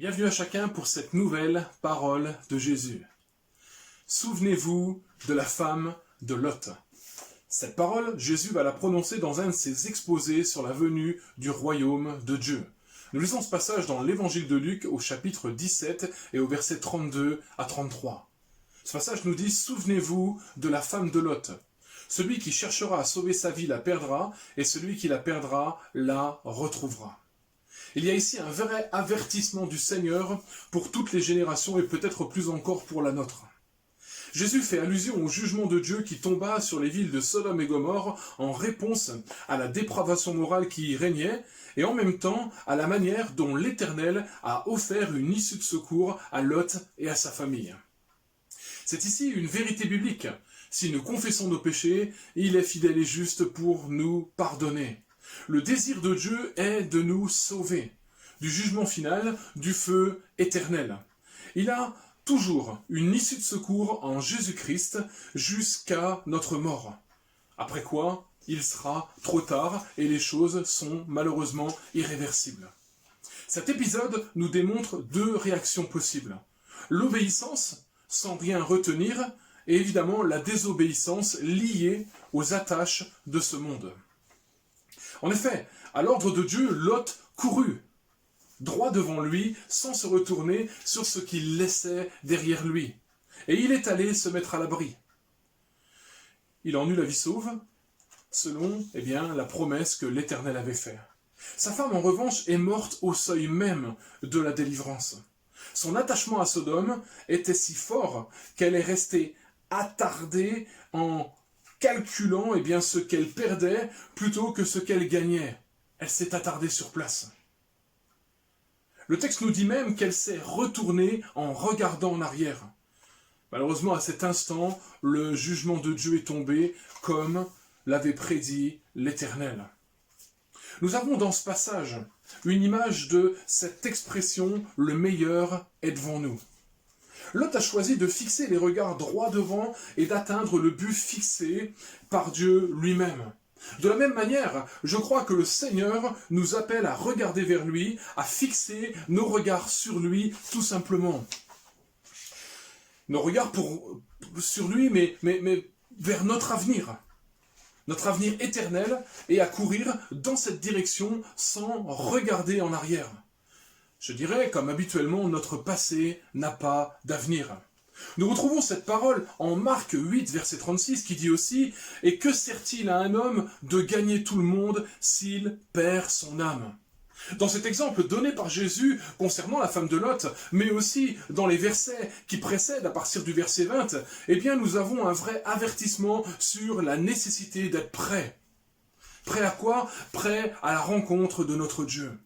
Bienvenue à chacun pour cette nouvelle parole de Jésus. Souvenez-vous de la femme de Lot. Cette parole, Jésus va la prononcer dans un de ses exposés sur la venue du royaume de Dieu. Nous lisons ce passage dans l'évangile de Luc au chapitre 17 et au verset 32 à 33. Ce passage nous dit « Souvenez-vous de la femme de Lot. Celui qui cherchera à sauver sa vie la perdra, et celui qui la perdra la retrouvera. » Il y a ici un vrai avertissement du Seigneur pour toutes les générations et peut-être plus encore pour la nôtre. Jésus fait allusion au jugement de Dieu qui tomba sur les villes de Sodome et Gomorrhe en réponse à la dépravation morale qui y régnait et en même temps à la manière dont l'Éternel a offert une issue de secours à Lot et à sa famille. C'est ici une vérité biblique. Si nous confessons nos péchés, il est fidèle et juste pour nous pardonner. Le désir de Dieu est de nous sauver du jugement final, du feu éternel. Il a toujours une issue de secours en Jésus-Christ jusqu'à notre mort. Après quoi, il sera trop tard et les choses sont malheureusement irréversibles. Cet épisode nous démontre deux réactions possibles. L'obéissance, sans rien retenir, et évidemment la désobéissance liée aux attaches de ce monde. En effet, à l'ordre de Dieu, Lot courut, droit devant lui, sans se retourner sur ce qu'il laissait derrière lui. Et il est allé se mettre à l'abri. Il en eut la vie sauve, selon la promesse que l'Éternel avait faite. Sa femme, en revanche, est morte au seuil même de la délivrance. Son attachement à Sodome était si fort qu'elle est restée attardée en calculant ce qu'elle perdait plutôt que ce qu'elle gagnait. Elle s'est attardée sur place. Le texte nous dit même qu'elle s'est retournée en regardant en arrière. Malheureusement, à cet instant, le jugement de Dieu est tombé comme l'avait prédit l'Éternel. Nous avons dans ce passage une image de cette expression « le meilleur est devant nous ». Lot a choisi de fixer les regards droit devant et d'atteindre le but fixé par Dieu lui-même. De la même manière, je crois que le Seigneur nous appelle à regarder vers lui, à fixer nos regards sur lui tout simplement. Nos regards sur lui, mais vers notre avenir éternel, et à courir dans cette direction sans regarder en arrière. Je dirais, comme habituellement, notre passé n'a pas d'avenir. Nous retrouvons cette parole en Marc 8, verset 36, qui dit aussi « Et que sert-il à un homme de gagner tout le monde s'il perd son âme ?» Dans cet exemple donné par Jésus concernant la femme de Lot, mais aussi dans les versets qui précèdent à partir du verset 20, nous avons un vrai avertissement sur la nécessité d'être prêt. Prêt à quoi? Prêt à la rencontre de notre Dieu.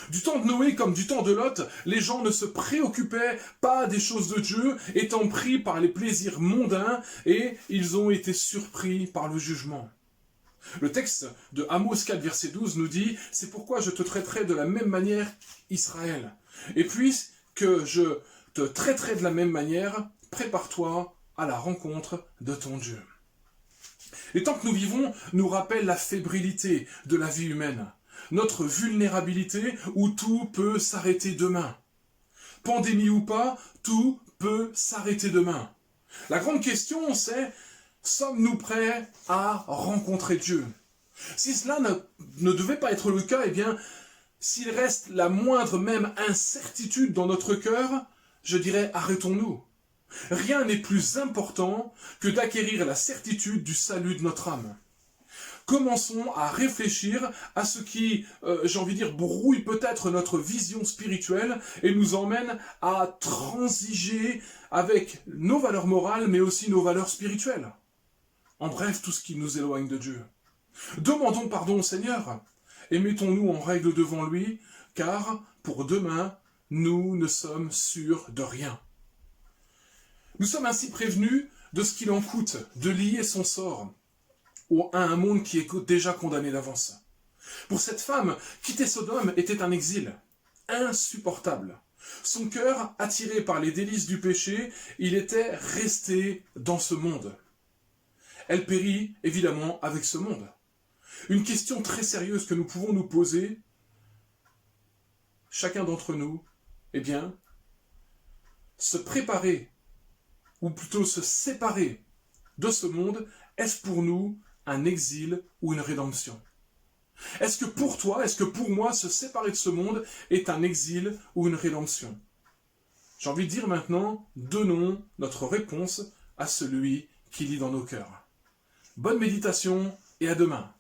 Du temps de Noé comme du temps de Lot, les gens ne se préoccupaient pas des choses de Dieu, étant pris par les plaisirs mondains, et ils ont été surpris par le jugement. Le texte de Amos 4, verset 12 nous dit « C'est pourquoi je te traiterai de la même manière, Israël. Et puisque je te traiterai de la même manière, prépare-toi à la rencontre de ton Dieu. » Les temps que nous vivons nous rappellent la fébrilité de la vie humaine. Notre vulnérabilité où tout peut s'arrêter demain. Pandémie ou pas, tout peut s'arrêter demain. La grande question c'est, sommes-nous prêts à rencontrer Dieu? Si cela ne devait pas être le cas, s'il reste la moindre même incertitude dans notre cœur, je dirais arrêtons-nous. Rien n'est plus important que d'acquérir la certitude du salut de notre âme. Commençons à réfléchir à ce qui, brouille peut-être notre vision spirituelle et nous emmène à transiger avec nos valeurs morales, mais aussi nos valeurs spirituelles. En bref, tout ce qui nous éloigne de Dieu. Demandons pardon au Seigneur et mettons-nous en règle devant lui, car pour demain, nous ne sommes sûrs de rien. Nous sommes ainsi prévenus de ce qu'il en coûte de lier son sort à un monde qui est déjà condamné d'avance. Pour cette femme, quitter Sodome était un exil insupportable. Son cœur, attiré par les délices du péché, il était resté dans ce monde. Elle périt évidemment avec ce monde. Une question très sérieuse que nous pouvons nous poser, chacun d'entre nous, Eh bien, se préparer, ou plutôt se séparer de ce monde, est-ce pour nous un exil ou une rédemption? Est-ce que pour toi, est-ce que pour moi, se séparer de ce monde est un exil ou une rédemption? J'ai envie de dire maintenant, donnons notre réponse à celui qui lit dans nos cœurs. Bonne méditation et à demain.